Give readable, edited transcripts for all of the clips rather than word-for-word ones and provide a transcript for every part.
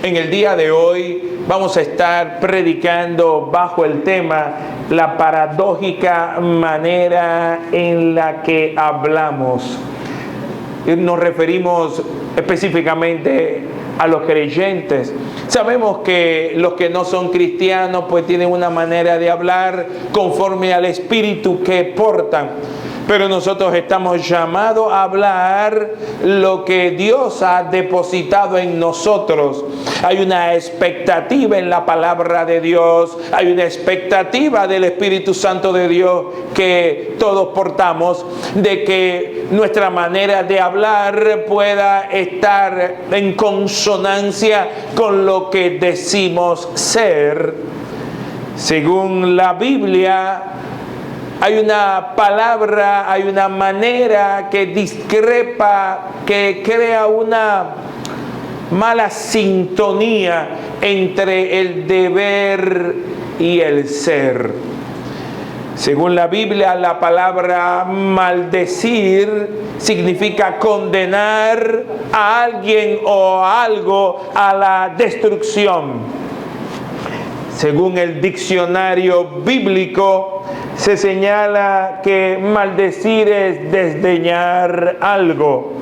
En el día de hoy vamos a estar predicando bajo el tema la paradójica manera en la que hablamos. Nos referimos específicamente a los creyentes. Sabemos que los que no son cristianos pues tienen una manera de hablar conforme al espíritu que portan. Pero nosotros estamos llamados a hablar lo que Dios ha depositado en nosotros. Hay una expectativa en la palabra de Dios, hay una expectativa del Espíritu Santo de Dios que todos portamos, de que nuestra manera de hablar pueda estar en consonancia con lo que decimos ser. Según la Biblia, hay una palabra, hay una manera que discrepa, que crea una mala sintonía entre el deber y el ser. Según la Biblia, la palabra maldecir significa condenar a alguien o a algo a la destrucción. Según el diccionario bíblico, se señala que maldecir es desdeñar algo,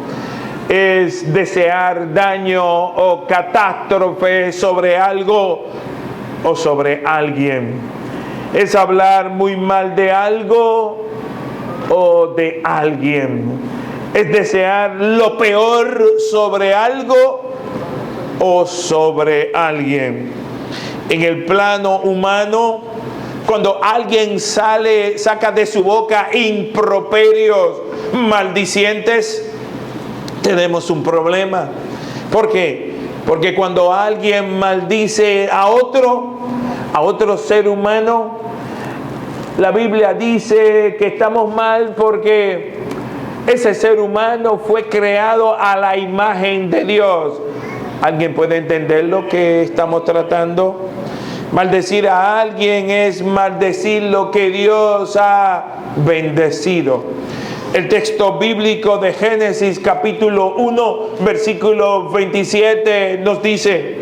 es desear daño o catástrofe sobre algo o sobre alguien. Es hablar muy mal de algo o de alguien. Es desear lo peor sobre algo o sobre alguien. En el plano humano, cuando alguien saca de su boca improperios maldicientes, tenemos un problema. ¿Por qué? Porque cuando alguien maldice a otro ser humano, la Biblia dice que estamos mal porque ese ser humano fue creado a la imagen de Dios. ¿Alguien puede entender lo que estamos tratando? Maldecir a alguien es maldecir lo que Dios ha bendecido. El texto bíblico de Génesis capítulo 1, versículo 27 nos dice: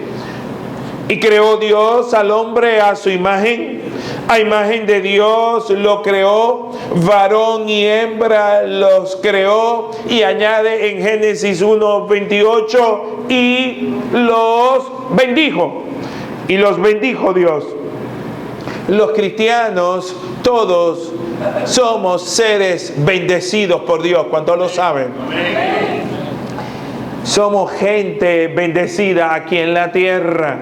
y creó Dios al hombre a su imagen, a imagen de Dios lo creó, varón y hembra los creó, y añade en Génesis 1, 28, y los bendijo. Y los bendijo Dios. Los cristianos, todos somos seres bendecidos por Dios. ¿Cuántos lo saben? Somos gente bendecida aquí en la tierra.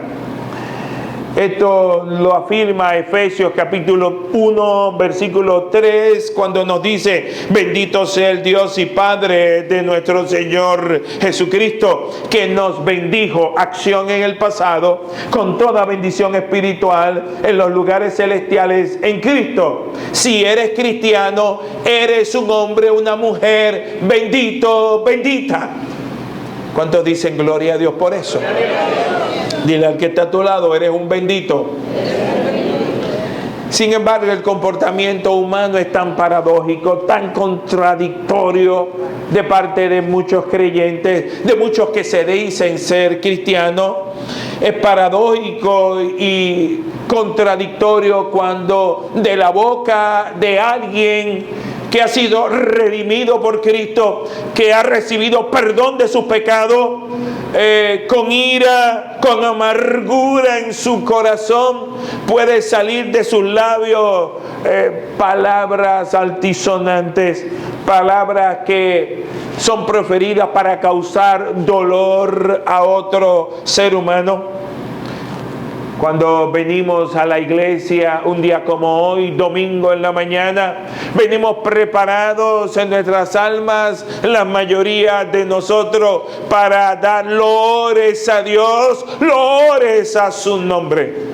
Esto lo afirma Efesios capítulo 1, versículo 3, cuando nos dice: bendito sea el Dios y Padre de nuestro Señor Jesucristo, que nos bendijo, acción en el pasado, con toda bendición espiritual en los lugares celestiales en Cristo. Si eres cristiano, eres un hombre, una mujer, bendito, bendita. ¿Cuántos dicen gloria a Dios por eso? Dile al que está a tu lado: eres un bendito. Sin embargo, el comportamiento humano es tan paradójico, tan contradictorio de parte de muchos creyentes, de muchos que se dicen ser cristianos. Es paradójico y contradictorio cuando de la boca de alguien que ha sido redimido por Cristo, que ha recibido perdón de sus pecados, con ira, con amargura en su corazón, puede salir de sus labios palabras altisonantes, palabras que son proferidas para causar dolor a otro ser humano. Cuando venimos a la iglesia un día como hoy, domingo en la mañana, venimos preparados en nuestras almas, la mayoría de nosotros, para dar loores a Dios, loores a su nombre,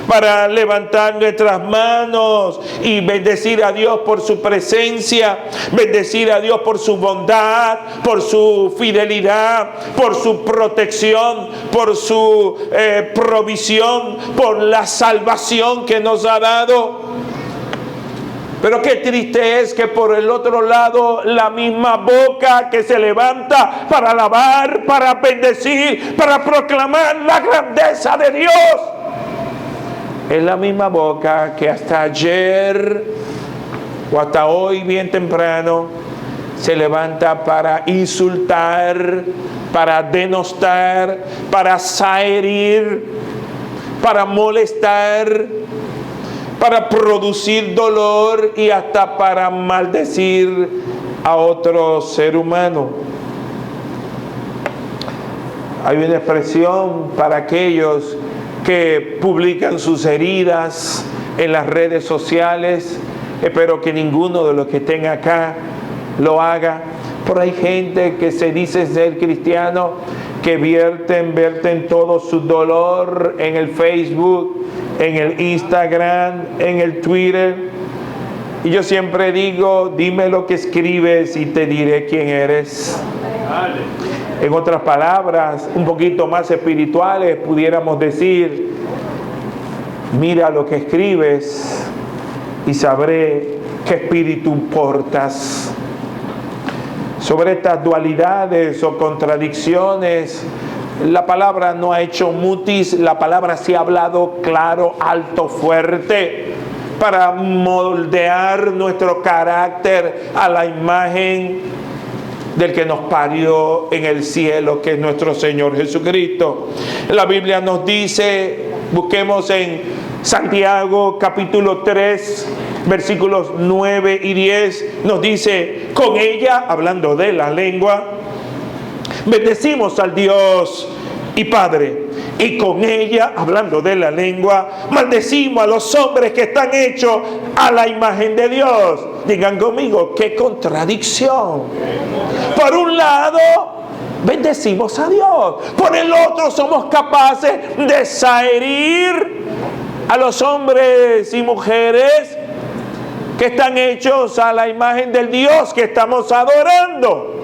para levantar nuestras manos y bendecir a Dios por su presencia, bendecir a Dios por su bondad, por su fidelidad, por su protección, por su provisión, por la salvación que nos ha dado. Pero qué triste es que por el otro lado, la misma boca que se levanta para alabar, para bendecir, para proclamar la grandeza de Dios, es la misma boca que hasta ayer o hasta hoy bien temprano se levanta para insultar, para denostar, para herir, para molestar, para producir dolor y hasta para maldecir a otro ser humano. Hay una expresión para aquellos que publican sus heridas en las redes sociales. Espero que ninguno de los que estén acá lo haga. Pero hay gente que se dice ser cristiano, que verten todo su dolor en el Facebook, en el Instagram, en el Twitter. Y yo siempre digo, dime lo que escribes y te diré quién eres. En otras palabras, un poquito más espirituales, pudiéramos decir, mira lo que escribes y sabré qué espíritu portas. Sobre estas dualidades o contradicciones, la palabra no ha hecho mutis, la palabra sí ha hablado claro, alto, fuerte, para moldear nuestro carácter a la imagen del que nos parió en el cielo, que es nuestro Señor Jesucristo. La Biblia nos dice, busquemos en Santiago capítulo 3, versículos 9 y 10, nos dice, con ella, hablando de la lengua, bendecimos al Dios y Padre, y con ella, hablando de la lengua, maldecimos a los hombres que están hechos a la imagen de Dios. Digan conmigo, qué contradicción. Por un lado, bendecimos a Dios. Por el otro, somos capaces de herir a los hombres y mujeres que están hechos a la imagen del Dios que estamos adorando.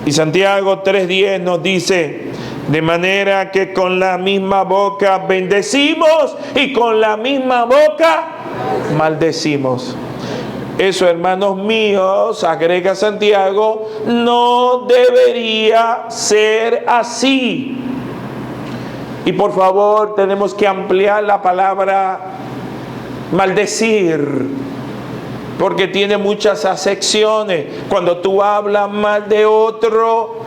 Y Santiago 3:10 nos dice, de manera que con la misma boca bendecimos y con la misma boca maldecimos. Eso, hermanos míos, agrega Santiago, no debería ser así. Y por favor, tenemos que ampliar la palabra maldecir, porque tiene muchas acepciones. Cuando tú hablas mal de otro,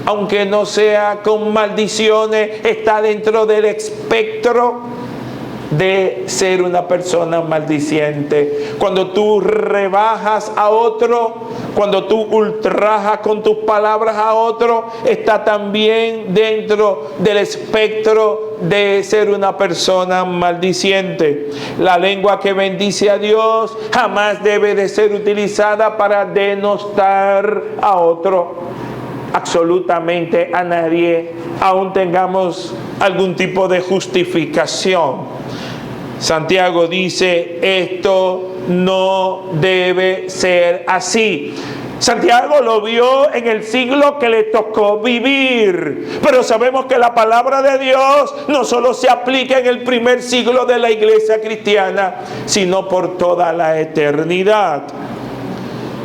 aunque no sea con maldiciones, está dentro del espectro de ser una persona maldiciente. Cuando tú rebajas a otro, cuando tú ultrajas con tus palabras a otro, está también dentro del espectro de ser una persona maldiciente. La lengua que bendice a Dios jamás debe de ser utilizada para denostar a otro, absolutamente a nadie, aun tengamos algún tipo de justificación. Santiago dice, esto no debe ser así. Santiago lo vio en el siglo que le tocó vivir, pero sabemos que la palabra de Dios no solo se aplica en el primer siglo de la iglesia cristiana, sino por toda la eternidad.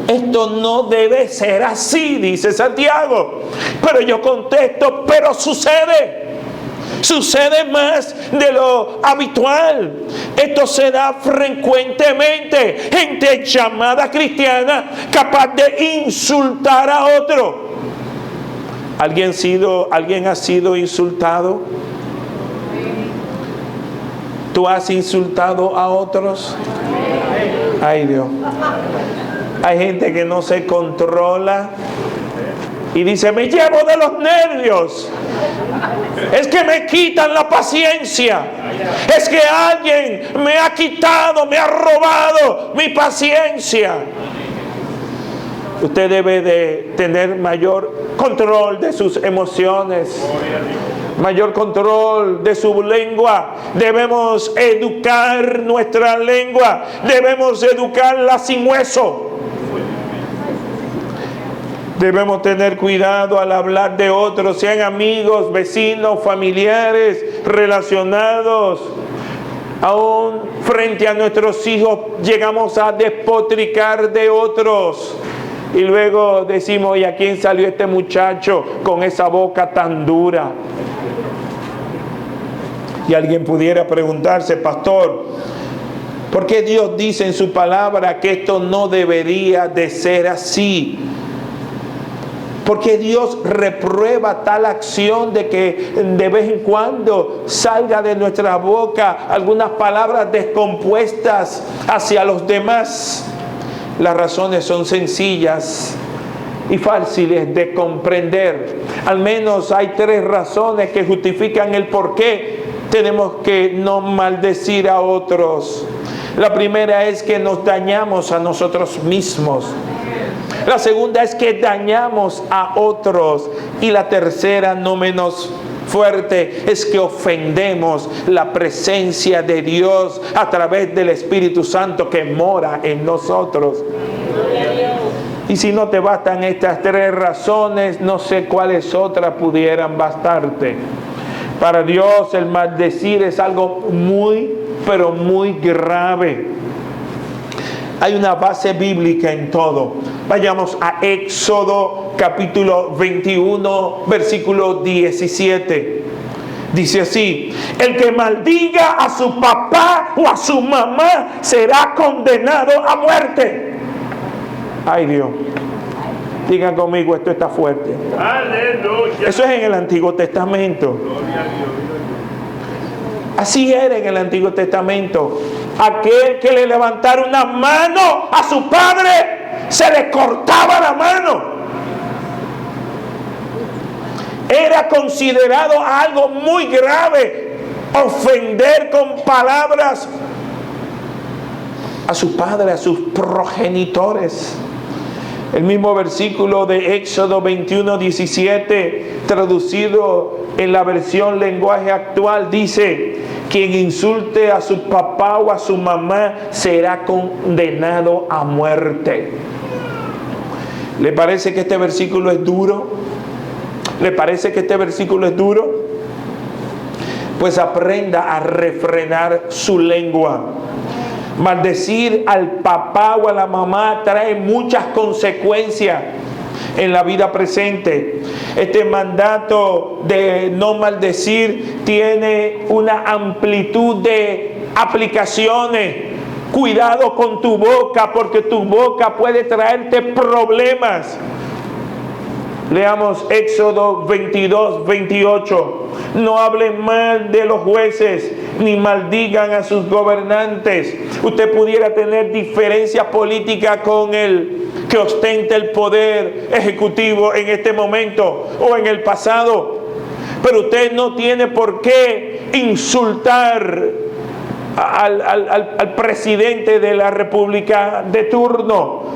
Esto no debe ser así, dice Santiago. Pero yo contesto, pero sucede. Sucede más de lo habitual. Esto se da frecuentemente. Gente llamada cristiana capaz de insultar a otro. ¿Alguien ha sido insultado? ¿Tú has insultado a otros? Ay, Dios. Hay gente que no se controla y dice, me llevo de los nervios. Es que me quitan la paciencia. Es que alguien me ha quitado, me ha robado mi paciencia. Usted debe de tener mayor control de sus emociones, mayor control de su lengua. Debemos educar nuestra lengua, debemos educarla sin hueso. Debemos tener cuidado al hablar de otros, sean amigos, vecinos, familiares, relacionados. Aún frente a nuestros hijos llegamos a despotricar de otros. Y luego decimos, ¿y a quién salió este muchacho con esa boca tan dura? Y alguien pudiera preguntarse, pastor, ¿por qué Dios dice en su palabra que esto no debería de ser así? ¿Por qué Dios reprueba tal acción de que de vez en cuando salga de nuestra boca algunas palabras descompuestas hacia los demás? Las razones son sencillas y fáciles de comprender. Al menos hay 3 razones que justifican el por qué tenemos que no maldecir a otros. La primera es que nos dañamos a nosotros mismos. La segunda es que dañamos a otros. Y la tercera, no menos fuerte, es que ofendemos la presencia de Dios a través del Espíritu Santo que mora en nosotros. Y si no te bastan estas 3 razones, no sé cuáles otras pudieran bastarte. Para Dios el maldecir es algo muy, pero muy grave. Hay una base bíblica en todo. Vayamos a Éxodo capítulo 21, versículo 17. Dice así: el que maldiga a su papá o a su mamá será condenado a muerte. Ay Dios. Digan conmigo, esto está fuerte. Aleluya. Eso es en el Antiguo Testamento. Así era en el Antiguo Testamento. Aquel que le levantara una mano a su padre, se le cortaba la mano. Era considerado algo muy grave ofender con palabras a su padre, a sus progenitores. El mismo versículo de Éxodo 21, 17, traducido en la versión lenguaje actual, dice: quien insulte a su papá o a su mamá será condenado a muerte. ¿Le parece que este versículo es duro? ¿Le parece que este versículo es duro? Pues aprenda a refrenar su lengua. Maldecir al papá o a la mamá trae muchas consecuencias en la vida presente. Este mandato de no maldecir tiene una amplitud de aplicaciones. Cuidado con tu boca, porque tu boca puede traerte problemas. Leamos Éxodo 22, 28. No hablen mal de los jueces, ni maldigan a sus gobernantes. Usted pudiera tener diferencias políticas con el que ostenta el poder ejecutivo en este momento o en el pasado, pero usted no tiene por qué insultar al presidente de la República de turno.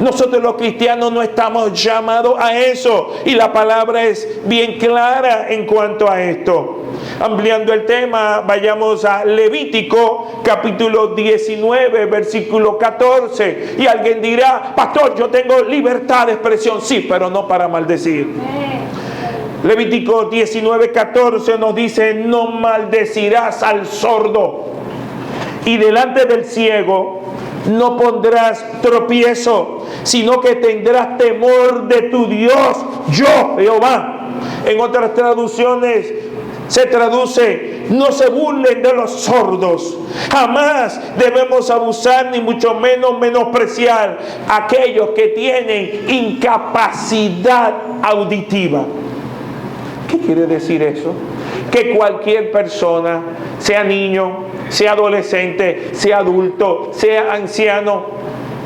Nosotros los cristianos no estamos llamados a eso, y la palabra es bien clara en cuanto a esto. Ampliando el tema, vayamos a Levítico capítulo 19, versículo 14. Y alguien dirá: pastor, yo tengo libertad de expresión. Sí, pero no para maldecir. Levítico 19, 14 nos dice: no maldecirás al sordo, y delante del ciego no pondrás tropiezo, sino que tendrás temor de tu Dios, yo, Jehová. En otras traducciones se traduce: no se burlen de los sordos. Jamás debemos abusar, ni mucho menos menospreciar a aquellos que tienen incapacidad auditiva. ¿Qué quiere decir eso? Que cualquier persona, sea niño, sea adolescente, sea adulto, sea anciano,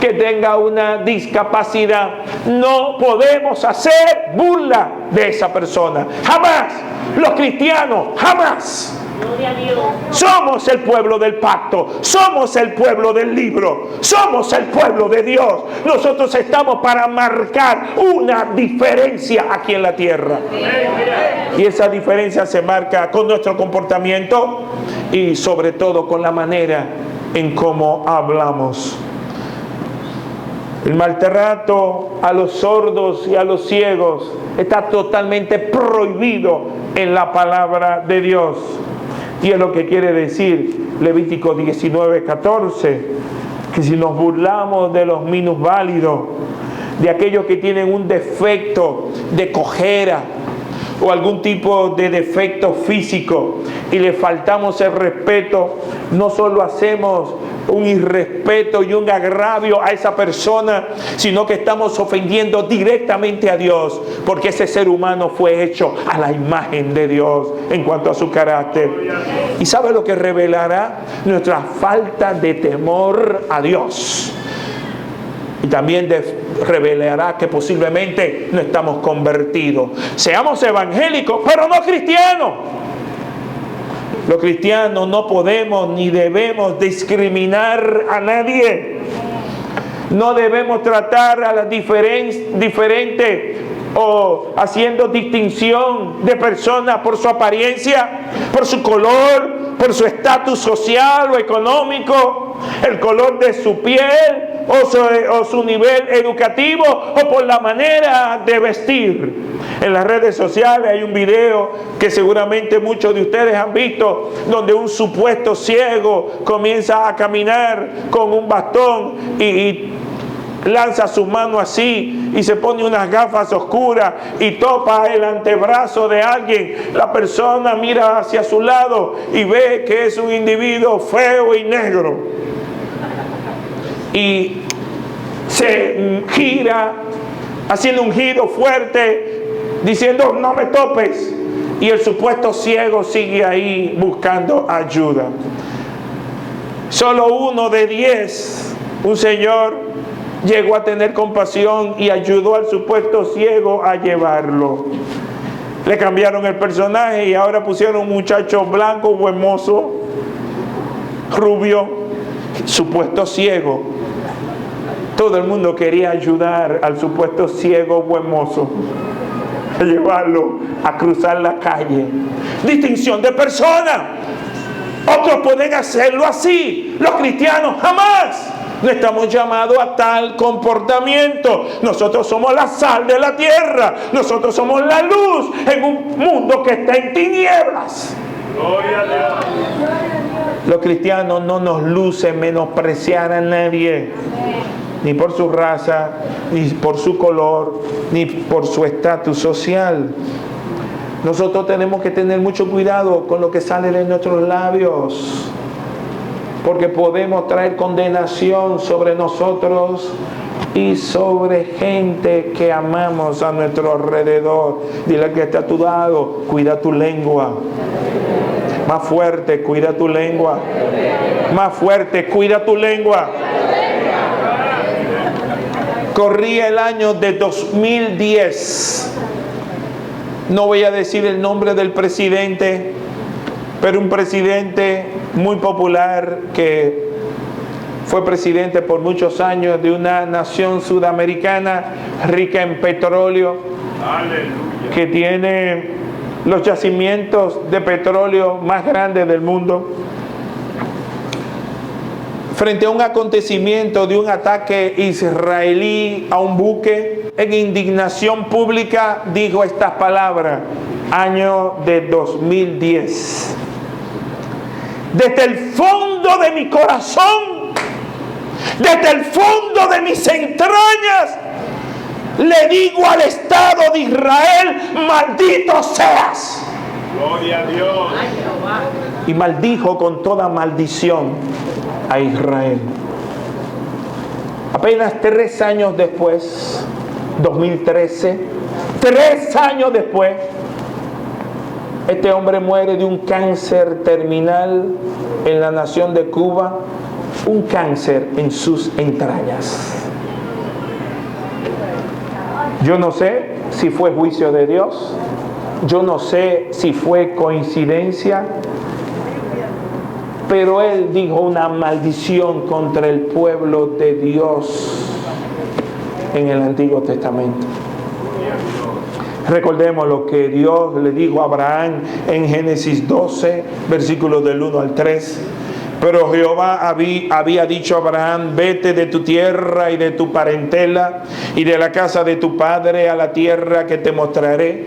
que tenga una discapacidad, no podemos hacer burla de esa persona. Jamás. Los cristianos, jamás. Somos el pueblo del pacto, somos el pueblo del libro, somos el pueblo de Dios. Nosotros estamos para marcar una diferencia aquí en la tierra, y esa diferencia se marca con nuestro comportamiento y sobre todo con la manera en cómo hablamos. El maltrato a los sordos y a los ciegos está totalmente prohibido en la palabra de Dios. Y es lo que quiere decir Levítico 19:14, que si nos burlamos de los minusválidos, de aquellos que tienen un defecto de cojera o algún tipo de defecto físico y le faltamos el respeto, no solo hacemos un irrespeto y un agravio a esa persona, sino que estamos ofendiendo directamente a Dios, porque ese ser humano fue hecho a la imagen de Dios en cuanto a su carácter. ¿Y sabe lo que revelará? Nuestra falta de temor a Dios. Y también revelará que posiblemente no estamos convertidos. Seamos evangélicos, pero no cristianos. Los cristianos no podemos ni debemos discriminar a nadie. No debemos tratar a las diferentes o haciendo distinción de personas por su apariencia, por su color, por su estatus social o económico, el color de su piel o su nivel educativo o por la manera de vestir. En las redes sociales hay un video que seguramente muchos de ustedes han visto, donde un supuesto ciego comienza a caminar con un bastón y lanza su mano así y se pone unas gafas oscuras y topa el antebrazo de alguien. La persona mira hacia su lado y ve que es un individuo feo y negro y se gira haciendo un giro fuerte diciendo no me topes, y el supuesto ciego sigue ahí buscando ayuda. Solo 1 de 10, un señor llegó a tener compasión y ayudó al supuesto ciego a llevarlo. Le cambiaron el personaje y ahora pusieron un muchacho blanco, buen mozo, rubio, supuesto ciego. Todo el mundo quería ayudar al supuesto ciego, buen mozo, a llevarlo a cruzar la calle. Distinción de persona. Otros pueden hacerlo así. Los cristianos jamás. No estamos llamados a tal comportamiento. Nosotros somos la sal de la tierra. Nosotros somos la luz en un mundo que está en tinieblas. Gloria a Dios. Los cristianos no nos luce menospreciar a nadie, ni por su raza, ni por su color, ni por su estatus social. Nosotros tenemos que tener mucho cuidado con lo que sale de nuestros labios, porque podemos traer condenación sobre nosotros y sobre gente que amamos a nuestro alrededor. Dile al que está a tu lado, cuida tu lengua. Más fuerte, cuida tu lengua. Más fuerte, cuida tu lengua. Corría el año de 2010. No voy a decir el nombre del presidente, pero un presidente muy popular que fue presidente por muchos años de una nación sudamericana rica en petróleo. Aleluya. Que tiene los yacimientos de petróleo más grandes del mundo. Frente a un acontecimiento de un ataque israelí a un buque, en indignación pública dijo estas palabras, año de 2010. Desde el fondo de mi corazón, desde el fondo de mis entrañas, le digo al Estado de Israel, maldito seas. Gloria a Dios. Y maldijo con toda maldición a Israel. Apenas 3 años después, 2013, 3 años después, este hombre muere de un cáncer terminal en la nación de Cuba, un cáncer en sus entrañas. Yo no sé si fue juicio de Dios, yo no sé si fue coincidencia, pero él dijo una maldición contra el pueblo de Dios en el Antiguo Testamento. Recordemos lo que Dios le dijo a Abraham en Génesis 12, versículos del 1 al 3. Pero Jehová había dicho a Abraham, vete de tu tierra y de tu parentela y de la casa de tu padre a la tierra que te mostraré.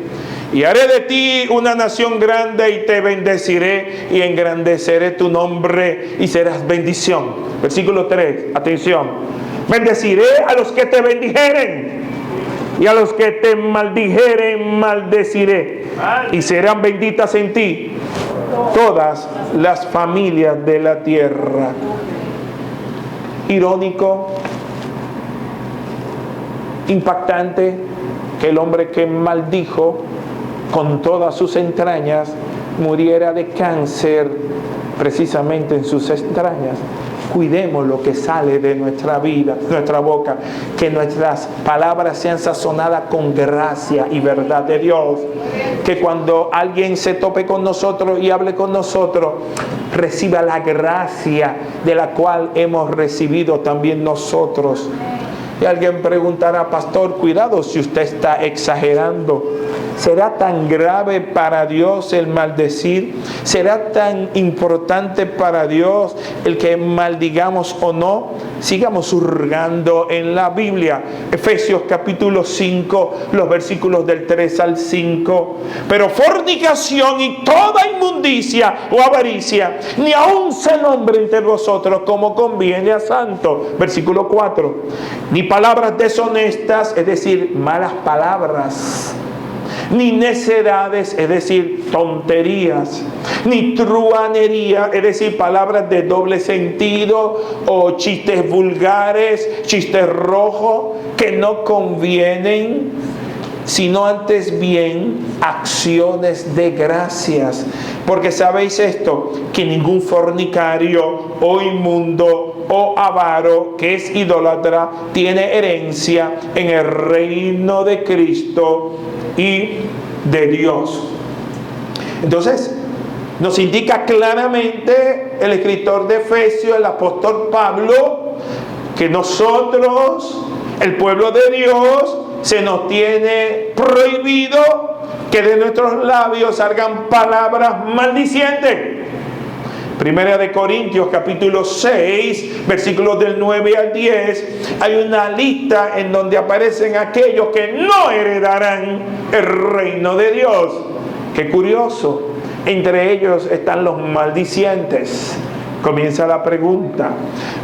y haré de ti una nación grande y te bendeciré y engrandeceré tu nombre y serás bendición. Versículo 3, atención. Bendeciré a los que te bendijeren y a los que te maldijeren maldeciré, y serán benditas en ti todas las familias de la tierra. Irónico, impactante, que el hombre que maldijo con todas sus entrañas muriera de cáncer precisamente en sus entrañas. Cuidemos lo que sale de nuestra vida, nuestra boca, que nuestras palabras sean sazonadas con gracia y verdad de Dios, que cuando alguien se tope con nosotros y hable con nosotros, reciba la gracia de la cual hemos recibido también nosotros. Y alguien preguntará: pastor, cuidado si usted está exagerando. ¿Será tan grave para Dios el maldecir? ¿Será tan importante para Dios el que maldigamos o no? Sigamos hurgando en la Biblia. Efesios capítulo 5, los versículos del 3 al 5. Pero fornicación y toda inmundicia o avaricia, ni aun se nombre entre vosotros como conviene a santo. Versículo 4. Ni palabras deshonestas, es decir, malas palabras, ni necedades, es decir, tonterías, ni truhanería, es decir, palabras de doble sentido o chistes vulgares, chistes rojos que no convienen, sino antes bien acciones de gracias. Porque sabéis esto, que ningún fornicario o inmundo o avaro que es idólatra tiene herencia en el reino de Cristo y de Dios. Entonces, nos indica claramente el escritor de Efesios, el apóstol Pablo, que nosotros, el pueblo de Dios, se nos tiene prohibido que de nuestros labios salgan palabras maldicientes. Primera de Corintios capítulo 6, versículos del 9 al 10, hay una lista en donde aparecen aquellos que no heredarán el reino de Dios. Qué curioso, entre ellos están los maldicientes. Comienza la pregunta: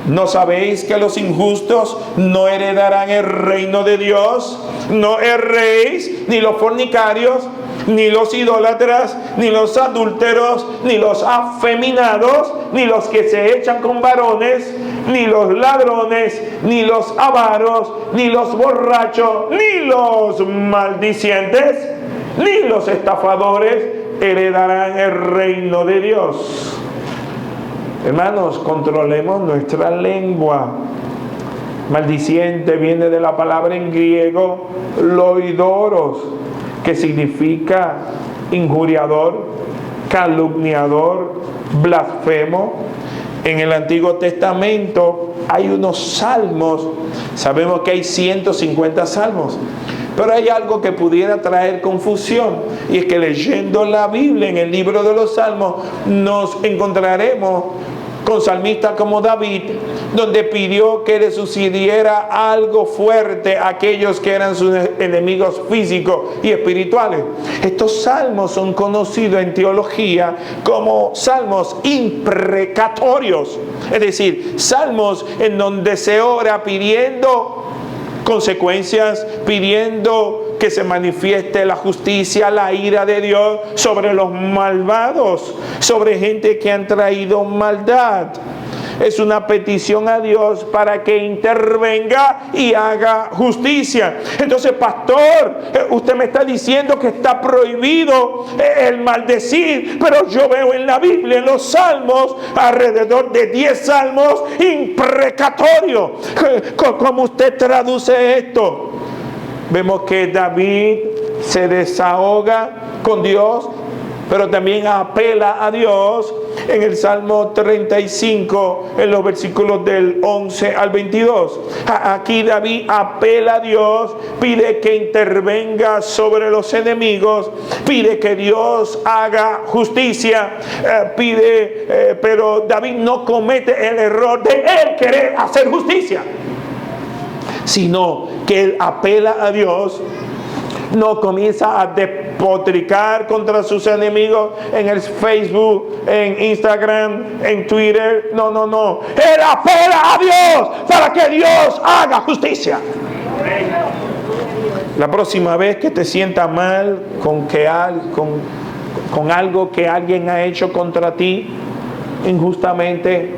¿no sabéis que los injustos no heredarán el reino de Dios? No erréis, ni los fornicarios, ni los idólatras, ni los adúlteros, ni los afeminados, ni los que se echan con varones, ni los ladrones, ni los avaros, ni los borrachos, ni los maldicientes, ni los estafadores heredarán el reino de Dios. Hermanos, controlemos nuestra lengua. Maldiciente viene de la palabra en griego loidoros, que significa injuriador, calumniador, blasfemo. En el Antiguo Testamento hay unos salmos. Sabemos que hay 150 salmos. Pero hay algo que pudiera traer confusión, y es que leyendo la Biblia en el libro de los Salmos nos encontraremos con salmistas como David, donde pidió que le sucediera algo fuerte a aquellos que eran sus enemigos físicos y espirituales. Estos salmos son conocidos en teología como salmos imprecatorios, es decir, salmos en donde se ora pidiendo consecuencias, pidiendo que se manifieste la justicia, la ira de Dios sobre los malvados, sobre gente que han traído maldad. Es una petición a Dios para que intervenga y haga justicia. Entonces, pastor, usted me está diciendo que está prohibido el maldecir, pero yo veo en la Biblia, en los salmos, alrededor de 10 salmos imprecatorios. ¿Cómo usted traduce esto? Vemos que David se desahoga con Dios, pero también apela a Dios en el Salmo 35, en los versículos del 11 al 22. Aquí David apela a Dios, pide que intervenga sobre los enemigos, pide que Dios haga justicia, pero David no comete el error de él querer hacer justicia, sino que él apela a Dios No comienza a despotricar contra sus enemigos en el Facebook, en Instagram, en Twitter. No. Él apela a Dios para que Dios haga justicia. La próxima vez que te sientas mal con algo que alguien ha hecho contra ti injustamente,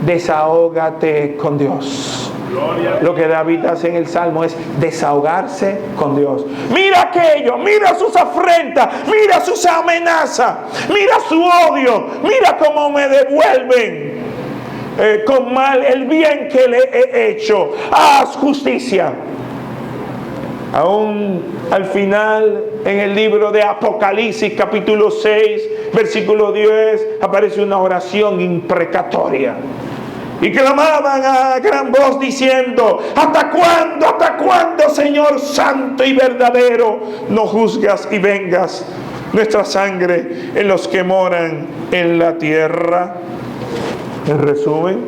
desahógate con Dios. Lo que David hace en el Salmo es desahogarse con Dios. Mira aquello, mira sus afrentas, mira sus amenazas, mira su odio, mira cómo me devuelven con mal el bien que le he hecho. Haz justicia. Aún al final, en el libro de Apocalipsis, capítulo 6, versículo 10, aparece una oración imprecatoria. Y clamaban a gran voz diciendo: ¿hasta cuándo, Señor santo y verdadero, no juzgas y vengas nuestra sangre en los que moran en la tierra? En resumen,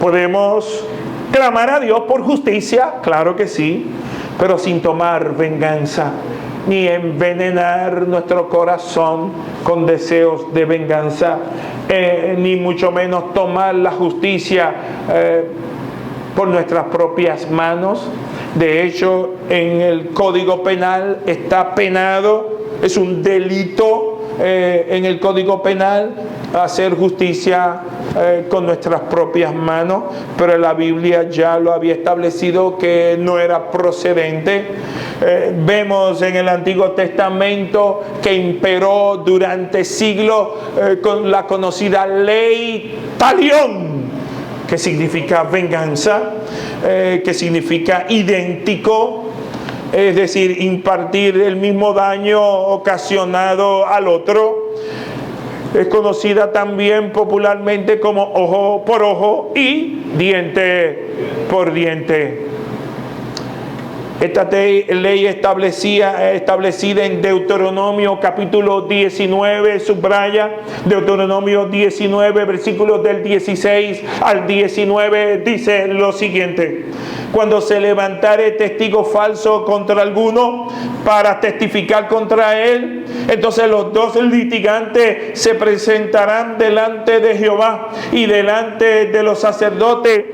¿podemos clamar a Dios por justicia? Claro que sí, pero sin tomar venganza, ni envenenar nuestro corazón con deseos de venganza, ni mucho menos tomar la justicia por nuestras propias manos. De hecho, en el Código Penal está penado, es un delito en el Código Penal hacer justicia con nuestras propias manos, pero la Biblia ya lo había establecido que no era procedente. Vemos en el Antiguo Testamento que imperó durante siglos con la conocida ley Talión, que significa venganza, que significa idéntico, es decir, impartir el mismo daño ocasionado al otro. Es conocida también popularmente como ojo por ojo y diente por diente. Esta ley establecida en Deuteronomio capítulo 19, subraya Deuteronomio 19, versículos del 16 al 19, dice lo siguiente: cuando se levantare testigo falso contra alguno para testificar contra él, entonces los dos litigantes se presentarán delante de Jehová y delante de los sacerdotes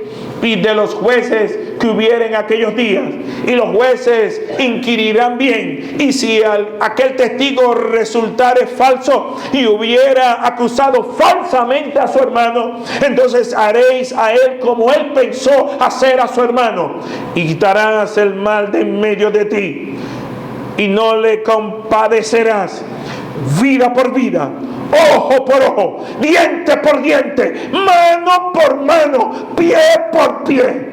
y de los jueces que hubieren aquellos días, y los jueces inquirirán bien, y si aquel testigo resultare falso y hubiera acusado falsamente a su hermano, entonces haréis a él como él pensó hacer a su hermano, y quitarás el mal de en medio de ti, y no le compadecerás. Vida por vida, ojo por ojo, diente por diente, mano por mano, pie por pie.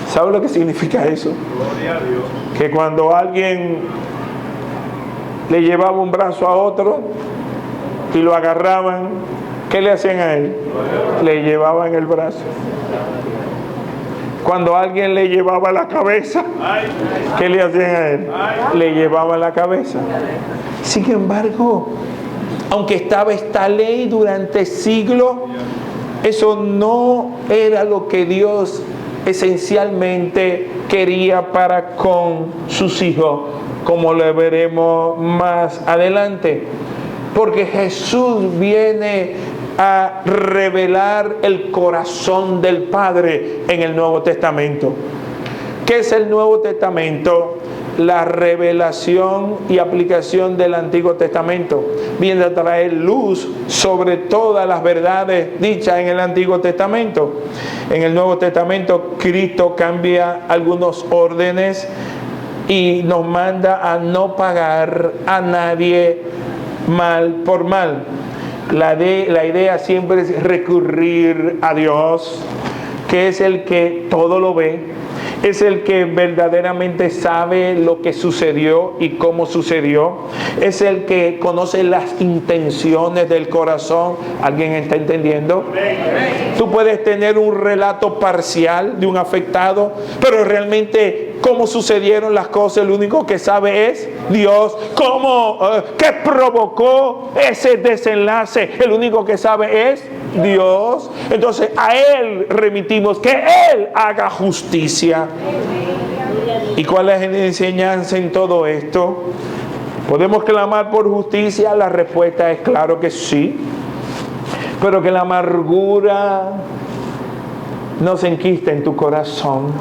¿Sabe lo que significa eso? Gloria a Dios. Que cuando alguien le llevaba un brazo a otro y lo agarraban, ¿qué le hacían a él? Le llevaban el brazo. Cuando alguien le llevaba la cabeza, ¿qué le hacían a él? Le llevaban la cabeza. Sin embargo, aunque estaba esta ley durante siglos, eso no era lo que Dios esencialmente quería para con sus hijos, como lo veremos más adelante. Porque Jesús viene a revelar el corazón del Padre en el Nuevo Testamento. ¿Qué es el Nuevo Testamento? La revelación y aplicación del Antiguo Testamento. Viene a traer luz sobre todas las verdades dichas en el Antiguo Testamento. En el Nuevo Testamento, Cristo cambia algunos órdenes y nos manda a no pagar a nadie mal por mal. La idea siempre es recurrir a Dios, que es el que todo lo ve, es el que verdaderamente sabe lo que sucedió y cómo sucedió, es el que conoce las intenciones del corazón. ¿Alguien está entendiendo? Tú puedes tener un relato parcial de un afectado, pero realmente cómo sucedieron las cosas, el único que sabe es Dios. ¿Qué provocó ese desenlace? El único que sabe es Dios. Entonces a Él remitimos, que Él haga justicia. ¿Y cuál es la enseñanza en todo esto? ¿Podemos clamar por justicia? La respuesta es claro que sí. Pero que la amargura no se enquiste en tu corazón.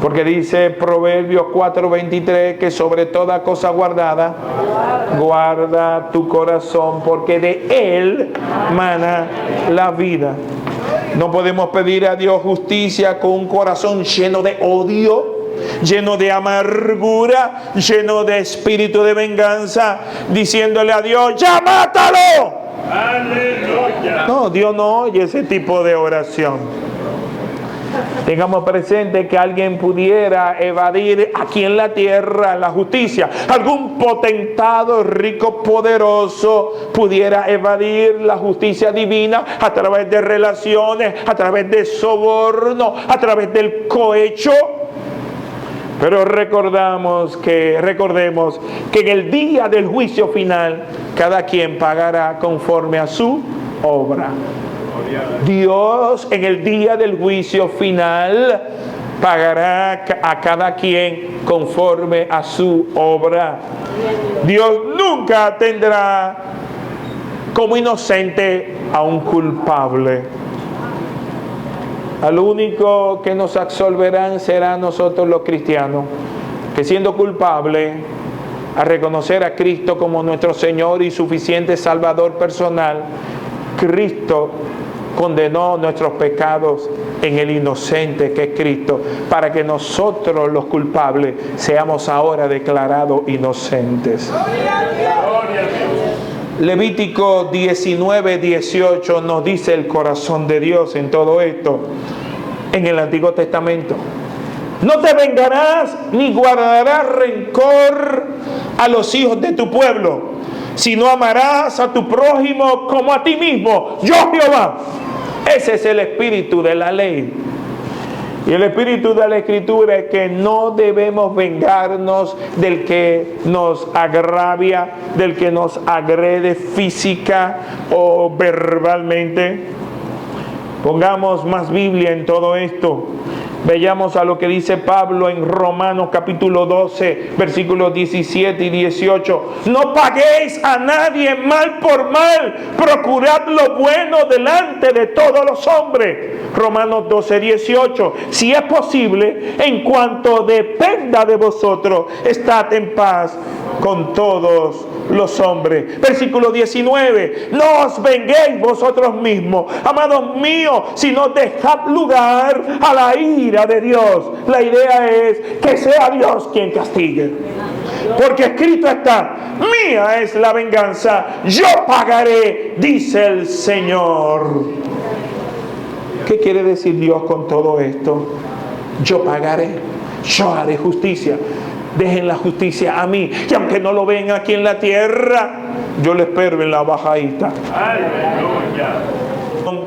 Porque dice Proverbios 4:23 que sobre toda cosa guardada, guarda tu corazón, porque de él mana la vida. No podemos pedir a Dios justicia con un corazón lleno de odio, lleno de amargura, lleno de espíritu de venganza, diciéndole a Dios, ¡ya mátalo! ¡Aleluya! No, Dios no oye ese tipo de oración. Tengamos presente que alguien pudiera evadir aquí en la tierra la justicia. Algún potentado, rico, poderoso pudiera evadir la justicia divina a través de relaciones, a través de soborno, a través del cohecho. Pero recordemos que en el día del juicio final, cada quien pagará conforme a su obra. Dios en el día del juicio final pagará a cada quien conforme a su obra. Dios nunca tendrá como inocente a un culpable. Al único que nos absolverán será nosotros los cristianos, que siendo culpable a reconocer a Cristo como nuestro Señor y suficiente Salvador personal, Cristo condenó nuestros pecados en el inocente que es Cristo, para que nosotros los culpables seamos ahora declarados inocentes. Levítico 19:18 nos dice el corazón de Dios en todo esto, en el Antiguo Testamento. No te vengarás ni guardarás rencor a los hijos de tu pueblo, sino amarás a tu prójimo como a ti mismo, yo Jehová. Ese es el espíritu de la ley. Y el espíritu de la Escritura es que no debemos vengarnos del que nos agravia, del que nos agrede física o verbalmente. Pongamos más Biblia en todo esto. Veamos a lo que dice Pablo en Romanos capítulo 12, versículos 17 y 18. No paguéis a nadie mal por mal, procurad lo bueno delante de todos los hombres. Romanos 12, 18. Si es posible, en cuanto dependa de vosotros, estad en paz con todos los hombres. Versículo 19. No os venguéis vosotros mismos, amados míos, sino dejad lugar a la ira de Dios. La idea es que sea Dios quien castigue, porque escrito está: mía es la venganza, yo pagaré, dice el Señor. ¿Qué quiere decir Dios con todo esto? Yo pagaré, yo haré justicia. Dejen la justicia a mí, y aunque no lo ven aquí en la tierra, yo lo espero en la bajadita. Aleluya.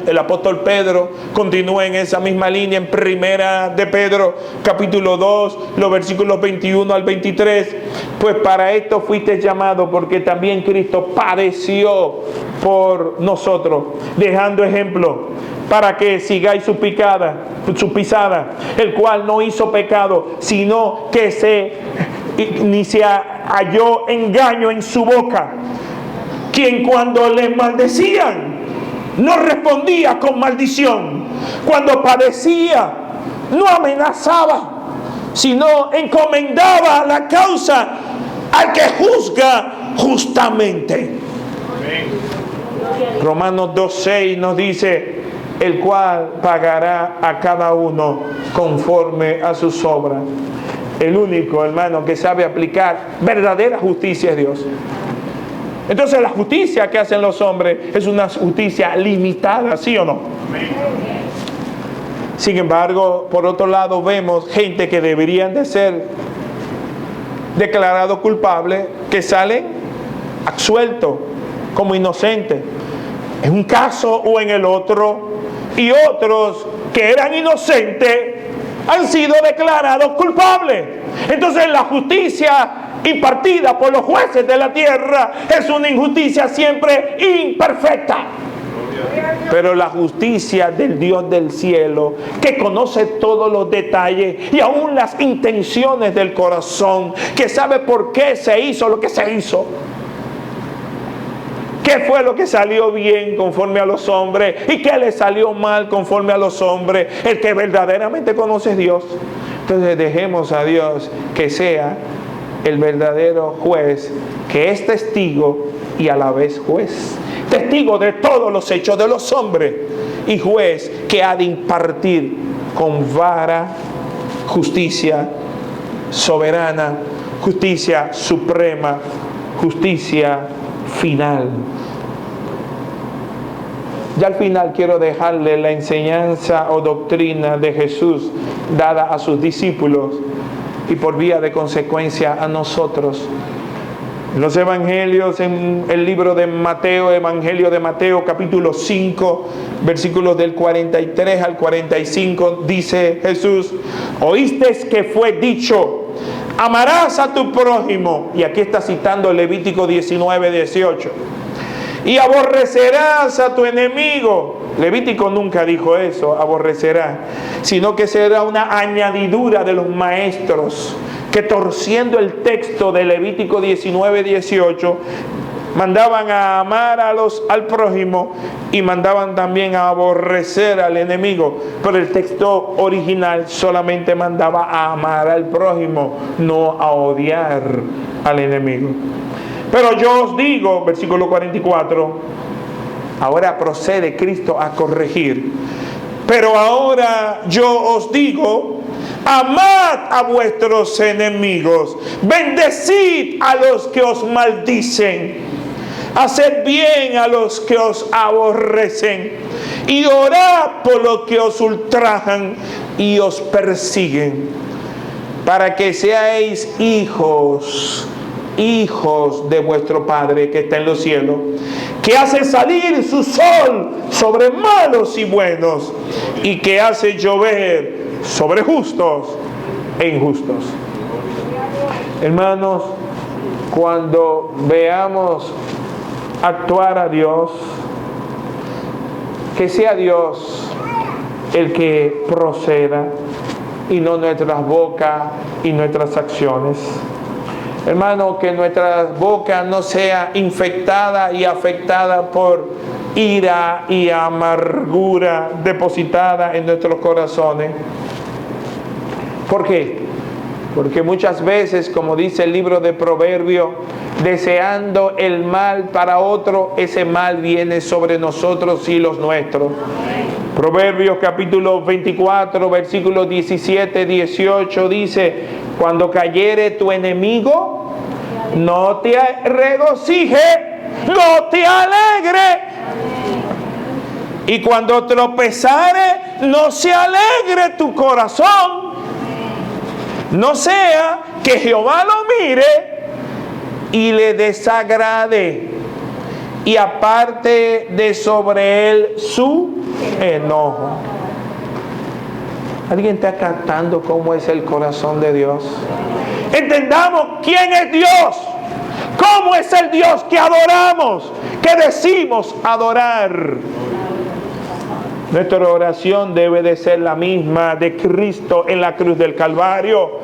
El apóstol Pedro continúa en esa misma línea en Primera de Pedro capítulo 2, los versículos 21 al 23. Pues para esto fuiste llamado, porque también Cristo padeció por nosotros, dejando ejemplo para que sigáis su pisada, el cual no hizo pecado, sino que ni se halló engaño en su boca, quien cuando le maldecían no respondía con maldición, cuando padecía no amenazaba, sino encomendaba la causa al que juzga justamente. Romanos 2:6 nos dice: el cual pagará a cada uno conforme a sus obras. El único, hermano, que sabe aplicar verdadera justicia es Dios. Entonces la justicia que hacen los hombres es una justicia limitada, ¿sí o no? Sin embargo, por otro lado, vemos gente que deberían de ser declarados culpables, que salen absueltos como inocentes en un caso o en el otro, y otros que eran inocentes han sido declarados culpables. Entonces la justicia impartida por los jueces de la tierra es una injusticia siempre imperfecta. Pero la justicia del Dios del cielo, que conoce todos los detalles y aún las intenciones del corazón, que sabe por qué se hizo lo que se hizo, qué fue lo que salió bien conforme a los hombres y qué le salió mal conforme a los hombres, el que verdaderamente conoce a Dios. Entonces dejemos a Dios que sea el verdadero juez, que es testigo y a la vez juez. Testigo de todos los hechos de los hombres y juez que ha de impartir con vara justicia soberana, justicia suprema, justicia final. Ya al final quiero dejarle la enseñanza o doctrina de Jesús dada a sus discípulos y por vía de consecuencia a nosotros. En los evangelios, en el libro de Mateo, Evangelio de Mateo, capítulo 5, versículos del 43 al 45, dice Jesús: oísteis que fue dicho, amarás a tu prójimo, y aquí está citando Levítico 19, 18, y aborrecerás a tu enemigo. Levítico nunca dijo eso, aborrecerá, sino que será una añadidura de los maestros que, torciendo el texto de Levítico 19, 18, mandaban a amar al prójimo y mandaban también a aborrecer al enemigo. Pero el texto original solamente mandaba a amar al prójimo, no a odiar al enemigo. Pero yo os digo, versículo 44, ahora procede Cristo a corregir. Pero ahora yo os digo, amad a vuestros enemigos, bendecid a los que os maldicen, haced bien a los que os aborrecen, y orad por los que os ultrajan y os persiguen, para que seáis hijos de vuestro Padre que está en los cielos, que hace salir su sol sobre malos y buenos, y que hace llover sobre justos e injustos. Hermanos, cuando veamos actuar a Dios, que sea Dios el que proceda y no nuestras bocas y nuestras acciones. Hermano, que nuestra boca no sea infectada y afectada por ira y amargura depositada en nuestros corazones. ¿Por qué? Porque muchas veces, como dice el libro de Proverbios, deseando el mal para otro, ese mal viene sobre nosotros y los nuestros. Proverbios capítulo 24, versículos 17, 18 dice: cuando cayere tu enemigo, no te regocije, no te alegre. Y cuando tropezare, no se alegre tu corazón. No sea que Jehová lo mire y le desagrade, y aparte de sobre él su enojo. ¿Alguien está captando cómo es el corazón de Dios? Entendamos quién es Dios, cómo es el Dios que adoramos, que decimos adorar. Nuestra oración debe de ser la misma de Cristo en la cruz del Calvario.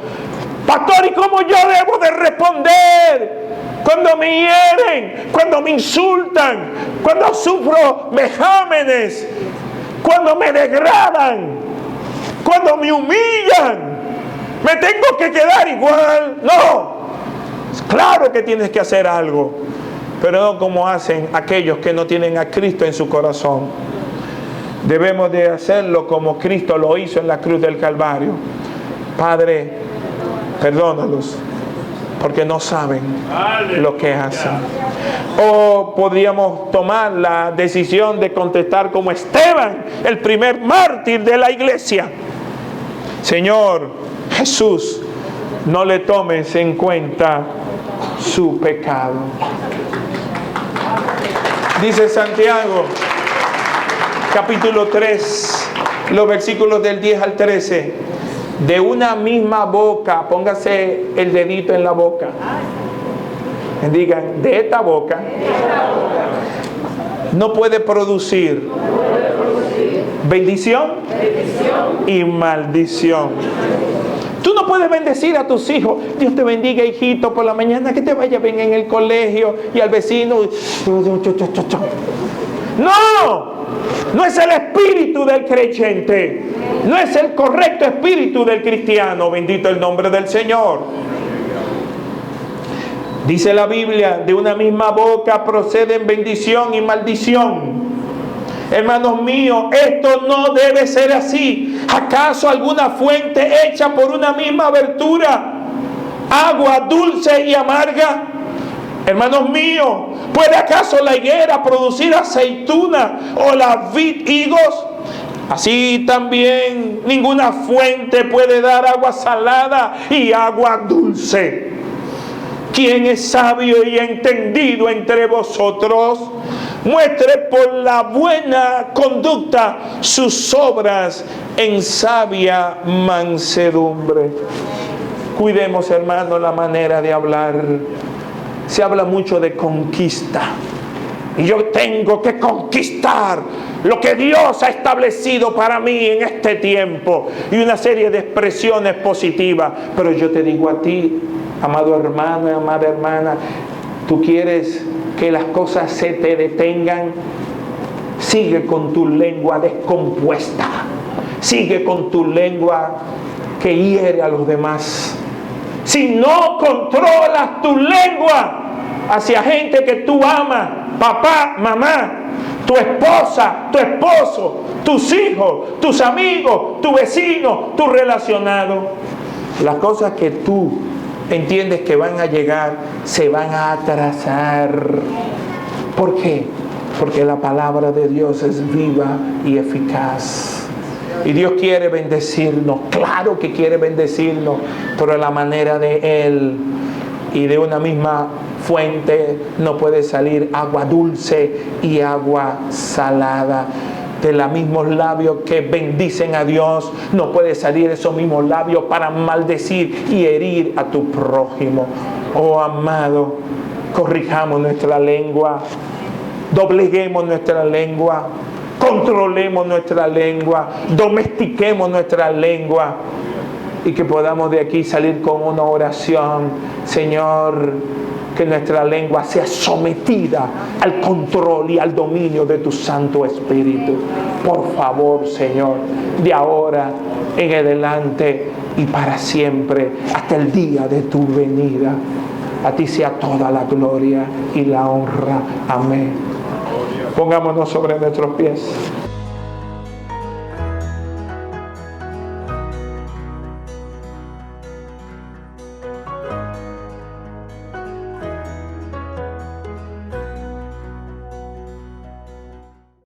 Pastor, ¿y cómo yo debo de responder cuando me hieren, cuando me insultan, cuando sufro vejámenes, cuando me degradan, cuando me humillan? ¿Me tengo que quedar igual? No. Claro que tienes que hacer algo, pero no como hacen aquellos que no tienen a Cristo en su corazón. Debemos de hacerlo como Cristo lo hizo en la cruz del Calvario. Padre, perdónalos, porque no saben lo que hacen. O podríamos tomar la decisión de contestar como Esteban, el primer mártir de la iglesia: Señor Jesús, no le tomes en cuenta su pecado. Dice Santiago, capítulo 3, los versículos del 10 al 13: de una misma boca, póngase el dedito en la boca, digan, de esta boca no puede producir bendición y maldición. Tú no puedes bendecir a tus hijos. Dios te bendiga, hijito, por la mañana, que te vaya bien en el colegio, y al vecino. No, no es el espíritu del creyente, no es el correcto espíritu del cristiano. Bendito el nombre del Señor. Dice la Biblia, de una misma boca proceden bendición y maldición. Hermanos míos, esto no debe ser así. ¿Acaso alguna fuente hecha por una misma abertura, agua dulce y amarga? Hermanos míos, ¿puede acaso la higuera producir aceituna o la vid higos? Así también ninguna fuente puede dar agua salada y agua dulce. ¿Quién es sabio y entendido entre vosotros? Muestre por la buena conducta sus obras en sabia mansedumbre. Cuidemos, hermano, la manera de hablar. Se habla mucho de conquista. Y yo tengo que conquistar lo que Dios ha establecido para mí en este tiempo. Y una serie de expresiones positivas. Pero yo te digo a ti, amado hermano y amada hermana, ¿tú quieres que las cosas se te detengan? Sigue con tu lengua descompuesta. Sigue con tu lengua que hiere a los demás. Si no controlas tu lengua hacia gente que tú amas, papá, mamá, tu esposa, tu esposo, tus hijos, tus amigos, tu vecino, tu relacionado, las cosas que tú entiendes que van a llegar se van a atrasar. ¿Por qué? Porque la palabra de Dios es viva y eficaz. Y Dios quiere bendecirnos, claro que quiere bendecirnos, pero a la manera de Él. Y de una misma fuente no puede salir agua dulce y agua salada. De los mismos labios que bendicen a Dios, no puede salir esos mismos labios para maldecir y herir a tu prójimo. Oh amado, corrijamos nuestra lengua, dobleguemos nuestra lengua, controlemos nuestra lengua, domestiquemos nuestra lengua, y que podamos de aquí salir con una oración. Señor, que nuestra lengua sea sometida al control y al dominio de tu Santo Espíritu. Por favor, Señor, de ahora en adelante y para siempre, hasta el día de tu venida. A ti sea toda la gloria y la honra. Amén. Pongámonos sobre nuestros pies.